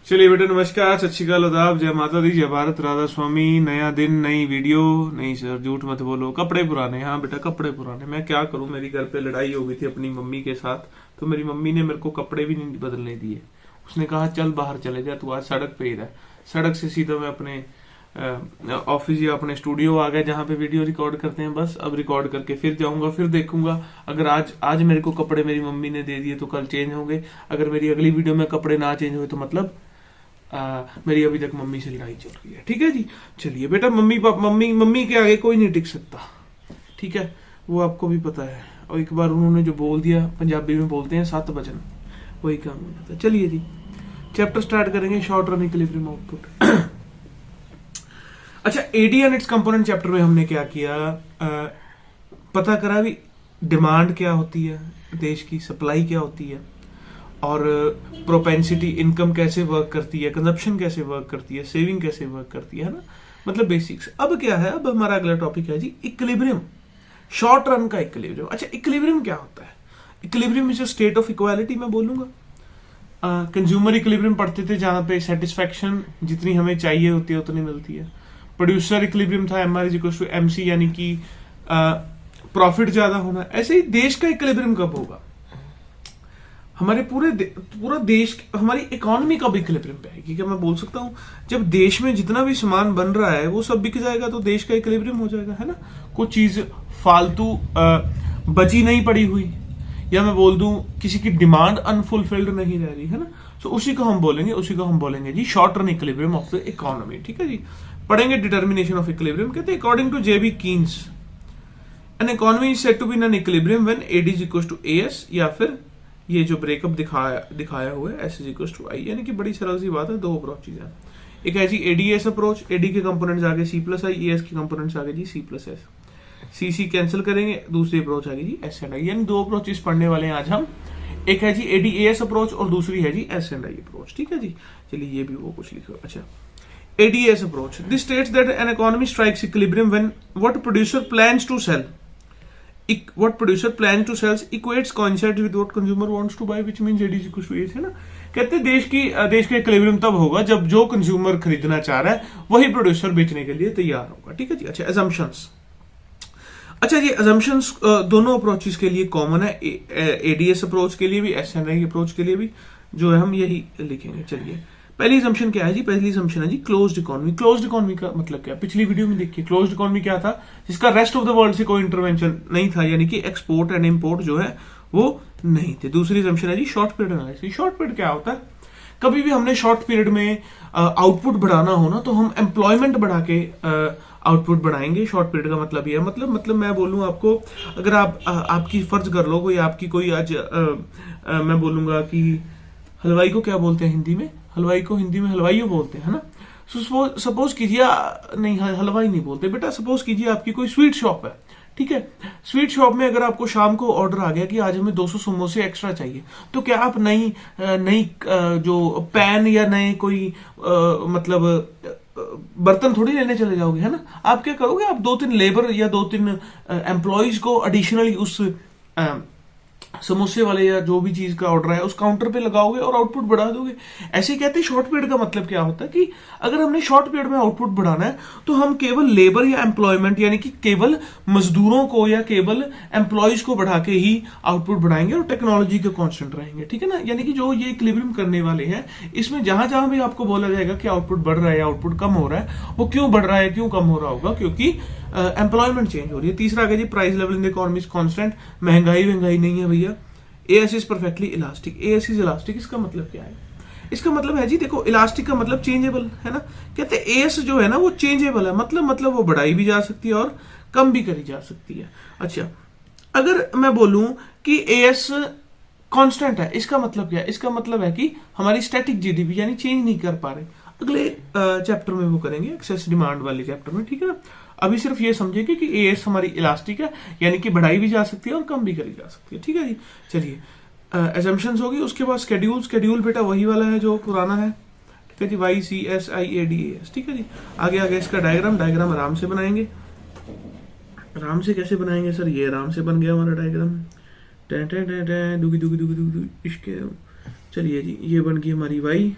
चलिए बेटा, नमस्कार, सत श्री अकाल, आदाब, जय माता दी, जय भारत, राधा स्वामी। नया दिन, नई वीडियो। नहीं सर, झूठ मत बोलो, कपड़े पुराने। हाँ बेटा, कपड़े पुराने। मैं क्या करूं, मेरी घर पे लड़ाई हो गई थी अपनी मम्मी के साथ, तो मेरी मम्मी ने मेरे को कपड़े भी नहीं बदलने दिए। उसने कहा चल बाहर चले जा, तू आज सड़क पे ही रह। सड़क से सीधा मैं अपने ऑफिस या अपने स्टूडियो आ गया जहाँ पे वीडियो रिकॉर्ड करते हैं। बस अब रिकॉर्ड करके फिर जाऊंगा, फिर देखूंगा। अगर आज मेरे को कपड़े मेरी मम्मी ने दे दिए तो कल चेंज होंगे। अगर मेरी अगली वीडियो में कपड़े ना चेंज हुए तो मतलब मेरी अभी तक मम्मी से लड़ाई चल रही है। ठीक है जी। चलिए बेटा, मम्मी के आगे कोई नहीं टिक सकता। ठीक है, वो आपको भी पता है। और एक बार उन्होंने जो बोल दिया, पंजाबी में बोलते हैं 7 वचन, वही काम हो जाता है। चलिए जी, चैप्टर स्टार्ट करेंगे, शॉर्ट रन इक्विलिब्रियम आउटपुट। अच्छा, AD and its component chapter में हमने क्या किया, पता करा भी डिमांड क्या होती है, देश की सप्लाई क्या होती है, और प्रोपेंसिटी, इनकम कैसे वर्क करती है, कंजप्शन कैसे वर्क करती है, सेविंग कैसे वर्क करती है ना, मतलब बेसिक्स। अब क्या है, अब हमारा अगला टॉपिक है जी इक्विलिब्रियम, शॉर्ट रन का इक्विलिब्रियम। अच्छा, इक्विलिब्रियम क्या होता है? Equilibrium is a state of equality, मैं बोलूंगा। कंज्यूमर इक्विलिब्रियम पढ़ते थे, जहां पे सेटिस्फेक्शन जितनी हमें चाहिए होती है उतनी मिलती है। प्रोड्यूसर इक्विलिब्रियम था, M R is equal to M C, यानी कि प्रॉफिट ज्यादा होना। ऐसे ही देश का इक्विलिब्रियम कब होगा? हमारे पूरा देश, हमारी इकोनॉमी कब इक्विलिब्रियम पे आएगी? क्या मैं बोल सकता हूँ जब देश में जितना भी सामान बन रहा है वो सब बिक जाएगा तो देश का इक्विलिब्रियम हो जाएगा, है ना। कुछ चीज फालतू बची नहीं पड़ी हुई, या मैं बोल दूं किसी की डिमांड अनफुलफिल्ड नहीं रह रही, है ना। तो उसी को हम बोलेंगे जी short run equilibrium of the economy. ठीक है जी। पढ़ेंगे डिटर्मिनेशन ऑफ इक्विलिब्रियम। कहते हैं according to JB Keynes, an economy is said to be in an equilibrium when AD is equal to AS, या फिर ये जो ब्रेकअप दिखाया हुआ है S is equal to I. यानी कि बड़ी सरल सी बात है, दो अप्रोचेज है। एक है जी एडीएस अप्रोच, एडी के कंपोनेंट्स आगे सी प्लस आई, एस के कंपोनेंट्स आगे जी सी प्लस एस। सी कैंसिल करेंगे, दूसरी अप्रोच आगे जी एस एंड आई। यानी दो अप्रोचेस पढ़ने वाले हैं आज हम। एक है जी एडीएस अप्रोच और दूसरी है G S and I approach. ठीक है जी। चलिए, ये भी वो कुछ लिखो। अच्छा, ADS approach. This states that an economy strikes equilibrium when what producer plans to sell equates coincides with what consumer wants to buy, which means AD is equal to AS, है ना। कहते हैं देश का इक्विलिब्रियम तब होगा जब जो कंज्यूमर खरीदना चाह रहा है वही प्रोड्यूसर बेचने के लिए तैयार होगा। ठीक है जी। अच्छा, assumptions। अच्छा जी, assumptions दोनों अप्रोचेस के लिए कॉमन है, ADS अप्रोच के लिए भी, SNI अप्रोच के लिए भी, जो है हम यही लिखेंगे। चलिए, पहली assumption क्या है जी? पहली assumption है जी क्लोज्ड इकोनॉमी। क्लोज्ड इकोनॉमी का मतलब क्या है? पिछली वीडियो में देखिए, क्लोज्ड इकोनॉमी क्या था? जिसका रेस्ट ऑफ द वर्ल्ड से कोई इंटरवेंशन नहीं था, यानी कि एक्सपोर्ट एंड इंपोर्ट जो है वो नहीं थे। दूसरी assumption है जी short period analysis. Short period क्या होता है? कभी भी हमने शॉर्ट पीरियड में आउटपुट बढ़ाना हो ना, तो हम एम्प्लॉयमेंट बढ़ा के आउटपुट बढ़ाएंगे। शॉर्ट पीरियड का मतलब ये है, मतलब मैं बोलूं आपको, अगर आपकी फर्ज कर लो कोई आपकी कोई आज मैं बोलूंगा कि हलवाई को क्या बोलते हैं हिंदी में? हलवाई को हिंदी में हलवाइयों बोलते हैं, है ना। सपोज कीजिए, नहीं हलवाई नहीं बोलते बेटा, सपोज कीजिए आपकी कोई स्वीट शॉप है। ठीक है, स्वीट शॉप में अगर आपको शाम को ऑर्डर आ गया कि आज हमें 200 समोसे एक्स्ट्रा चाहिए, तो क्या आप नई जो पैन या नए कोई मतलब बर्तन थोड़ी लेने चले जाओगे, है ना। आप क्या करोगे? आप 2-3 लेबर या 2-3 एम्प्लॉयज को एडिशनली उस समोसे वाले या जो भी चीज का ऑर्डर है उस काउंटर पे लगाओगे और आउटपुट बढ़ा दोगे। ऐसे ही कहते हैं शॉर्ट पीरियड का मतलब क्या होता है कि अगर हमने शॉर्ट पीरियड में आउटपुट बढ़ाना है तो हम केवल लेबर या एम्प्लॉयमेंट, यानी कि केवल मजदूरों को या केवल एम्प्लॉयज को बढ़ा के ही आउटपुट बढ़ाएंगे और टेक्नोलॉजी के कांस्टेंट रहेंगे। ठीक है ना। यानी कि जो ये इक्विलिब्रियम करने वाले हैं, इसमें जहां जहां भी आपको बोला जाएगा कि आउटपुट बढ़ रहा है या आउटपुट कम हो रहा है, वो क्यों बढ़ रहा है, क्यों कम हो रहा होगा? क्योंकि एम्प्लॉयमेंट चेंज हो रही है। तीसरा आगे जी price level in the economy is constant. महंगाई नहीं है भैया। AS is perfectly elastic. AS is elastic, इसका मतलब क्या है? इसका मतलब है जी, देखो, इलास्टिक का मतलब चेंजेबल, है ना। कहते हैं एएस जो है ना वो चेंजेबल है, मतलब वो बढ़ाई भी जा सकती है और कम भी करी जा सकती है। अच्छा, अगर मैं बोलूं कि एएस कांस्टेंट है, इसका मतलब क्या है? इसका मतलब है कि हमारी स्टैटिक जीडीपी, यानी चेंज नहीं कर पा रहे। अगले चैप्टर में वो करेंगे, एक्सेस डिमांड वाले चैप्टर में। ठीक है ना। अभी सिर्फ ये समझेंगे कि एएस हमारी इलास्टिक है, यानी कि बढ़ाई भी जा सकती है और कम भी करी जा सकती है। ठीक है जी। चलिए, assumptions होगी। उसके बाद स्केड्यूल बेटा वही वाला है जो पुराना है। ठीक है जी, YCSIADAS। ठीक है जी। आगे इसका डायग्राम आराम से बनाएंगे। आराम से कैसे बनाएंगे सर? ये आराम से बन गया हमारा डायग्राम। दुगी इसके। चलिए जी, ये बन गई हमारी Y,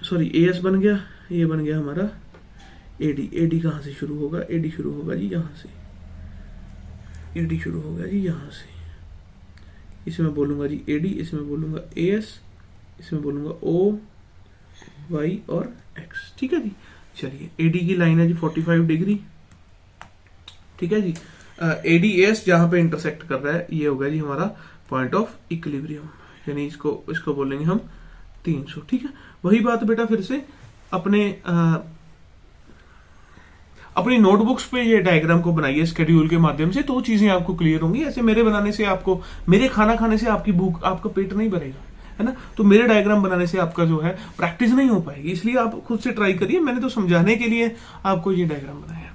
सॉरी एएस बन गया, ये बन गया हमारा एडी। एडी कहाँ से शुरू होगा? एडी शुरू होगा जी यहाँ से, एडी शुरू होगा जी यहाँ से। इसमें बोलूंगा जी एडी, इसमें बोलूंगा एएस, इसमें बोलूंगा ओ वाई और एक्स। ठीक है जी। चलिए एडी की लाइन है जी 45 डिग्री। ठीक है जी। एडी एस जहां पे इंटरसेक्ट कर रहा है ये होगा जी हमारा पॉइंट ऑफ इक्विलिब्रियम, यानी इसको बोलेंगे हम 300। ठीक है। वही बात बेटा फिर से अपनी नोटबुक्स पे ये डायग्राम को बनाइए स्केड्यूल के माध्यम से, तो चीजें आपको क्लियर होंगी। ऐसे मेरे बनाने से आपको, मेरे खाना खाने से आपकी भूख, आपका पेट नहीं भरेगा, है ना। तो मेरे डायग्राम बनाने से आपका जो है प्रैक्टिस नहीं हो पाएगी, इसलिए आप खुद से ट्राई करिए। मैंने तो समझाने के लिए आपको ये डायग्राम बनाया।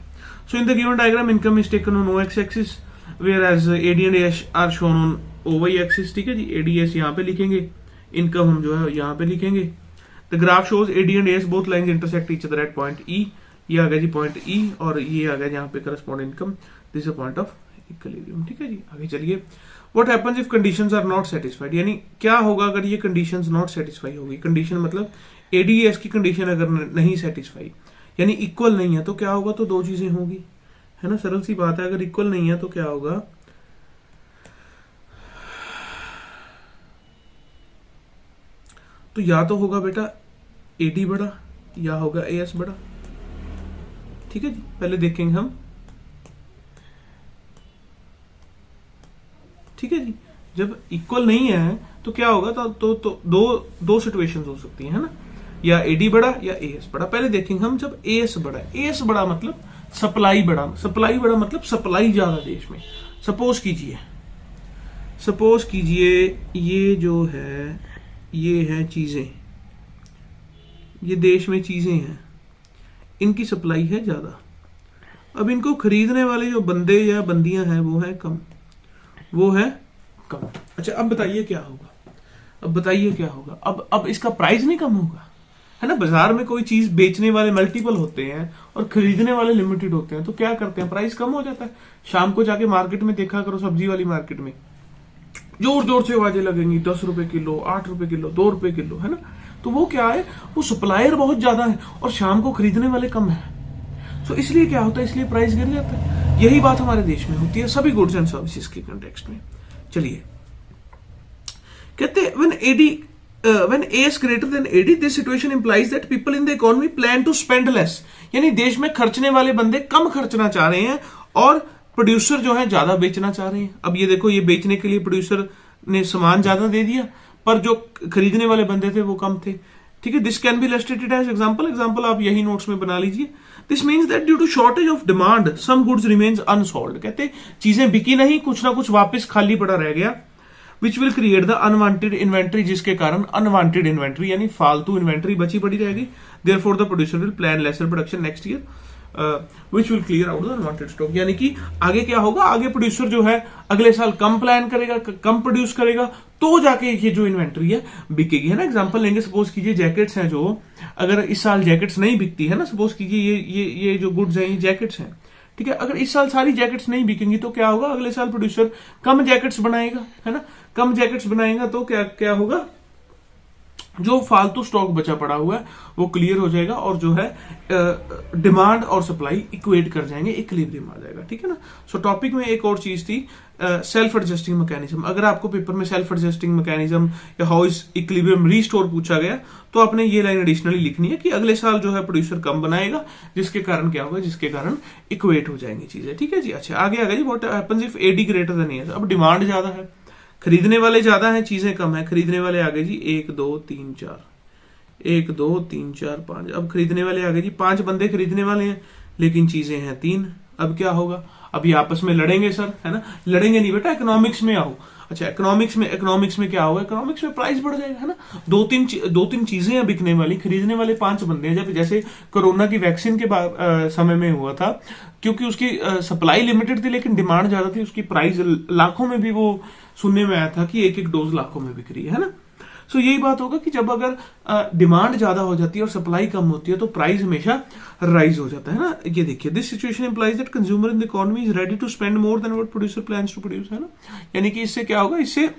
So in the given diagram income is taken on OX axis whereas AD and AS are shown on OY axis. ठीक है जी। ADS यहाँ पे लिखेंगे, इनकम हम जो है यहाँ पे लिखेंगे। The graph shows AD and AS both lines intersect each other at point E। ये आ गया जी पॉइंट E और ये आ गया यहाँ पे correspond income. This is a point of equilibrium. ठीक है जी। आगे चलिए। What happens if conditions are not satisfied, यानी क्या होगा अगर ये कंडीशंस नॉट सेटिस्फाई होगी। कंडीशन मतलब ADS की कंडीशन अगर नहीं सेटिस्फाई, यानी इक्वल नहीं है, तो क्या होगा? तो दो चीजें होगी, है ना। सरल सी बात है। अगर इक्वल नहीं है तो क्या होगा? तो या तो होगा बेटा AD बड़ा या होगा AS बड़ा। ठीक है जी। पहले देखेंगे हम। ठीक है जी। जब इक्वल नहीं है तो क्या होगा? तो दो सिचुएशंस हो सकती है ना, या AD बड़ा या AS बड़ा। पहले देखेंगे हम जब AS बड़ा है। AS बड़ा मतलब सप्लाई बड़ा, सप्लाई बड़ा मतलब सप्लाई ज्यादा देश में। सपोज कीजिए ये जो है, ये है चीजें, ये देश में चीजें हैं, इनकी सप्लाई है ज्यादा। अब इनको खरीदने वाले जो बंदे या बंदियां हैं वो है कम। अच्छा अब बताइए क्या होगा? अब इसका प्राइस नहीं कम होगा, है ना। बाजार में कोई चीज बेचने वाले मल्टीपल होते हैं और खरीदने वाले लिमिटेड होते हैं, तो क्या करते हैं? प्राइस कम हो जाता है। शाम को जाके मार्केट में देखा करो, सब्जी वाली मार्केट में जोर जोर से आवाजें लगेंगी, 10 रुपए किलो, 8 रुपए किलो, 2 रुपए किलो, है ना। तो वो क्या है? वो सप्लायर बहुत ज्यादा है और शाम को खरीदने वाले कम है। तो इसलिए क्या होता है? इसलिए प्राइस गिर जाता है। यही बात हमारे देश में होती है सभी गुड्स एंड सर्विसेज के कॉन्टेक्स्ट में। चलिए कहते हैं when AS greater than AD this situation implies that people in the economy plan to spend less, यानी देश में खर्चने वाले बंदे कम खर्चना चाह रहे हैं और प्रोड्यूसर जो है ज्यादा बेचना चाह रहे हैं। अब ये देखो, ये बेचने के लिए प्रोड्यूसर ने सामान ज्यादा दे दिया पर जो खरीदने वाले बंदे थे वो कम थे। ठीक है। This can be illustrated as example आप यही नोट्स में बना लीजिए। This means that due to shortage of demand some goods remains unsold. कहते चीजें बिकी नहीं, कुछ ना कुछ वापस खाली पड़ा रह गया। Which will create the unwanted inventory, जिसके कारण अनवांटेड इन्वेंट्री यानी फालतू इन्वेंट्री बची पड़ी रहेगी। Therefore the producer will plan lesser production next year which will clear out the unwanted stock. यानी कि आगे क्या होगा? आगे प्रोड्यूसर जो है अगले साल कम प्लान करेगा, कम प्रोड्यूस करेगा, तो जाके ये जो इन्वेंट्री है बिकेगी, है ना। एग्जांपल लेंगे, सपोज कीजिए जैकेट्स हैं, जो अगर इस साल जैकेट्स नहीं बिकती है ना, सपोज कीजिए ये जो गुड्स हैं ये जैकेट्स हैं, ठीक है। अगर इस साल सारी जैकेट्स नहीं बिकेंगी तो क्या होगा? अगले साल प्रोड्यूसर कम जैकेट्स बनाएगा, है ना। कम जैकेट्स बनाएगा तो क्या होगा? जो फालतू स्टॉक बचा पड़ा हुआ है वो क्लियर हो जाएगा और जो है डिमांड और सप्लाई इक्वेट कर जाएंगे, इक्विलिब्रियम आ जाएगा। ठीक है ना। सो टॉपिक में एक और चीज थी सेल्फ एडजस्टिंग मैकेनिज्म। अगर आपको पेपर में सेल्फ एडजस्टिंग मैकेनिज्म या हाउ इज इक्विलिब्रियम रीस्टोर पूछा गया तो आपने ये लाइन एडिशनली लिखनी है कि अगले साल जो है प्रोड्यूसर कम बनाएगा, जिसके कारण क्या होगा? जिसके कारण इक्वेट हो जाएंगी चीजें। ठीक है जी। अच्छा आगे आ गई, what happens if AD greater than AS। अब डिमांड ज्यादा है, खरीदने वाले ज्यादा हैं, चीजें कम है। खरीदने वाले आ गए जी 1 2 3 4, 1 2 3 4 5। अब खरीदने वाले आ गए जी 5 बंदे खरीदने वाले हैं, लेकिन चीजें हैं 3। अब क्या होगा? अब ये आपस में लड़ेंगे सर, है ना। लड़ेंगे नहीं बेटा, इकोनॉमिक्स में आओ। अच्छा इकोनॉमिक्स में क्या होगा? इकोनॉमिक्स में प्राइस बढ़ जाएगा, है ना। दो तीन चीजें हैं बिकने वाली, खरीदने वाले 5 बंदे हैं। जब जैसे कोरोना की वैक्सीन के समय में हुआ था, क्योंकि उसकी सप्लाई लिमिटेड थी लेकिन डिमांड ज्यादा थी, उसकी प्राइस लाखों में भी, वो सुनने में आया था कि एक डोज लाखों में बिक रही है ना। सो यही बात होगा कि जब अगर डिमांड ज्यादा हो जाती है और सप्लाई कम होती है तो प्राइस हमेशा राइज हो जाता है ना। ये देखिए, this situation implies that consumer in the economy is ready to spend more than what producer plans to produce, है ना। यानी कि इससे क्या होगा? इससे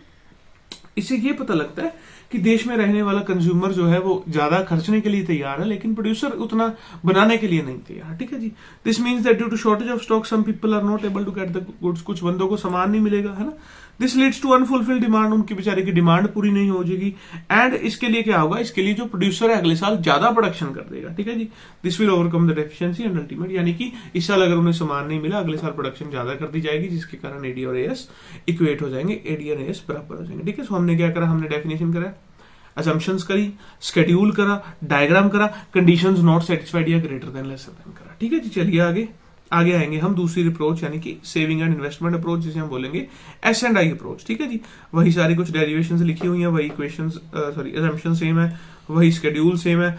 इससे ये पता लगता है कि देश में रहने वाला कंज्यूमर जो है वो ज्यादा खर्चने के लिए तैयार है, लेकिन प्रोड्यूसर उतना बनाने के लिए नहीं तैयार। ठीक है जी। This means that due to shortage of stock some people are not able to get the goods, कुछ बंदों को सामान नहीं मिलेगा, है ना। This leads to unfulfilled demand, उनकी बेचारे की डिमांड पूरी नहीं हो जाएगी। एंड इसके लिए क्या होगा, इसके लिए जो प्रोड्यूसर है अगले साल ज्यादा प्रोडक्शन कर देगा। ठीक है जी। This will overcome the deficiency and ultimate, यानी कि इस साल अगर उन्हें सामान नहीं मिला, अगले साल प्रोडक्शन ज्यादा कर दी जाएगी, जिसके कारण एडी और एएस इक्वेट हो जाएंगे, एडी और एएस बराबर हो जाएंगे। ठीक है। सो हमने क्या करा, हमने डेफिनेशन करा, असम्पशंस करी, शेड्यूल करा, डायग्राम करा, कंडीशंस नॉट सेटिस्फाइड या ग्रेटर देन लेसर देन करा। ठीक है जी। चलिए आगे आएंगे हम दूसरी अप्रोच, यानी कि सेविंग एंड इन्वेस्टमेंट अप्रोच, जिसे हम बोलेंगे S&I अप्रोच। ठीक है जी। वही सारी कुछ डेरिवेशंस लिखी हुई हैं, वही इक्वेशंस असम्पशन सेम है, वही शेड्यूल सेम है,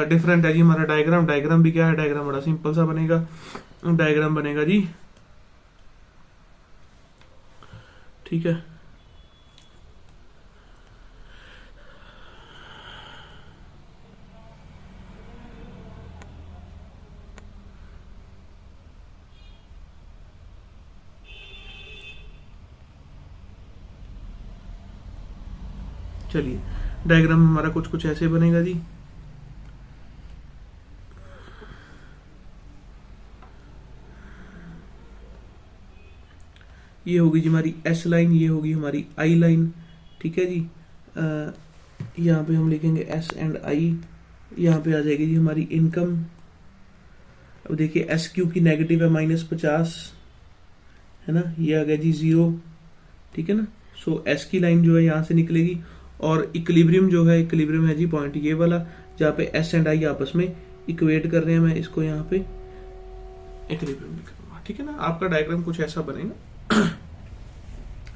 डिफरेंट है जी हमारा डायग्राम भी क्या है, डायग्राम बड़ा सिंपल सा बनेगा, डायग्राम बनेगा जी, ठीक है, चलिए डायग्राम हमारा कुछ ऐसे बनेगा जी। ये होगी जी हमारी S लाइन, ये होगी हमारी I लाइन। ठीक है जी। यहाँ पे हम लिखेंगे S&I, यहाँ पे आ जाएगी जी हमारी इनकम। अब देखिए SQ की नेगेटिव है -50, है ना, ये आ गया जी 0। ठीक है ना। सो S की लाइन जो है यहाँ से निकलेगी, और इक्विलिब्रियम जो है, इक्विलिब्रियम है जी पॉइंट ये वाला, जहाँ पे S&I आपस में इक्वेट कर रहे हैं। मैं इसको यहाँ पे इक्विलिब्रियम लिख दूंगा। ठीक है ना। आपका डायग्राम कुछ ऐसा बनेगा।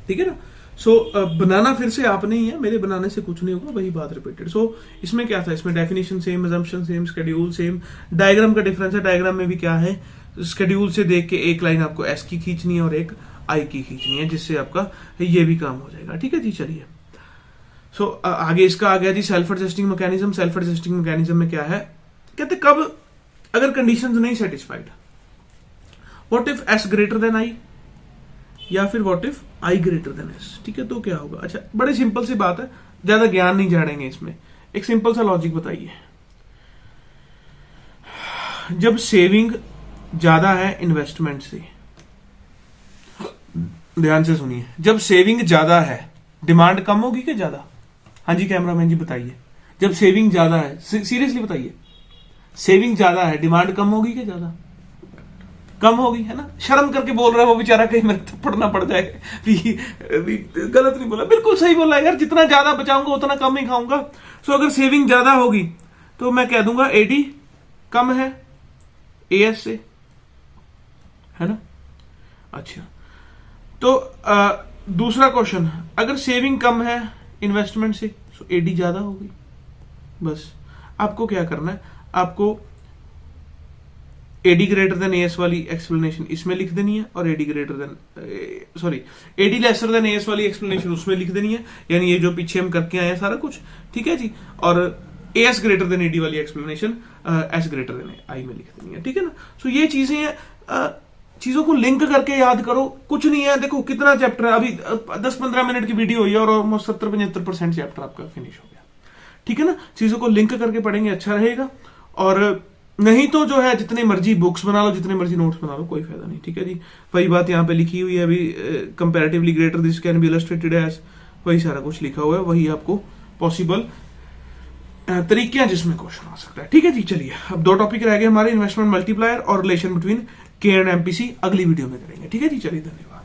ठीक है ना। सो बनाना फिर से आपने ही है, मेरे बनाने से कुछ नहीं होगा, वही बात रिपीटेड। सो इसमें क्या था, इसमें definition same, assumption same, schedule same, diagram का डिफरेंस है। डायग्राम में भी क्या है, शेड्यूल से देख के एक लाइन आपको S की खींचनी है और एक I की खींचनी है, जिससे आपका ये भी काम हो जाएगा। ठीक है जी। चलिए सो आगे इसका आ गया जी self adjusting mechanism. Self adjusting mechanism में क्या है, कहते कब अगर कंडीशंस नहीं satisfied, what if S greater than I, या फिर what if I greater than S। ठीक है। तो क्या होगा, अच्छा बड़ी सिंपल सी बात है, ज्यादा ज्ञान नहीं जानेंगे इसमें, एक सिंपल सा लॉजिक बताइए। जब सेविंग ज्यादा है इन्वेस्टमेंट से, ध्यान से सुनिए, जब सेविंग ज्यादा है डिमांड कम होगी कि ज्यादा? हाँ जी कैमरामैन जी बताइए, जब सेविंग ज्यादा है, सीरियसली बताइए, सेविंग ज्यादा है डिमांड कम होगी कि ज्यादा? कम होगी, है ना। शर्म करके बोल रहा है वो बेचारा, कहीं मेरे तो पढ़ना पड़ जाएगा भी गलत नहीं बोला, बिल्कुल सही बोला यार, जितना ज्यादा बचाऊंगा उतना कम ही खाऊंगा। सो अगर सेविंग ज्यादा होगी तो मैं कह दूंगा एडी कम है एएस से, है ना। अच्छा तो दूसरा क्वेश्चन, अगर सेविंग कम है इन्वेस्टमेंट से तो एडी ज्यादा होगी। बस आपको क्या करना है, आपको एडी ग्रेटर देन एएस वाली एक्सप्लेनेशन इसमें लिख देनी है, और AD greater than AD lesser than AS वाली एक्सप्लेनेशन उसमें लिख देनी है, यानी ये जो पीछे हम करके आए हैं सारा कुछ। ठीक है जी। और एएस ग्रेटर देन एडी वाली explanation S greater than I में लिख देनी है। ठीक है ना। सो ये चीजें हैं, चीजों को लिंक करके याद करो, कुछ नहीं है। देखो कितना चैप्टर है, अभी 10-15 मिनट की वीडियो हुई है और ऑलमोस्ट 70-75% चैप्टर आपका फिनिश हो गया। ठीक है ना। चीजों को लिंक करके पढ़ेंगे अच्छा रहेगा, और नहीं तो जो है जितने मर्जी बुक्स बना लो, जितने मर्जी नोट्स बना लो, कोई फायदा नहीं। ठीक है जी। वही बात यहाँ पे लिखी हुई है अभी, comparatively greater this can be illustrated as, वही सारा कुछ लिखा हुआ है, वही आपको पॉसिबल तरीके हैं जिसमें क्वेश्चन आ सकता है। ठीक है जी। चलिए अब 2 टॉपिक रह गए हमारे, इन्वेस्टमेंट मल्टीप्लायर और रिलेशन बिटवीन के एंड एमपीसी, अगली वीडियो में करेंगे। ठीक है जी। चलिए धन्यवाद।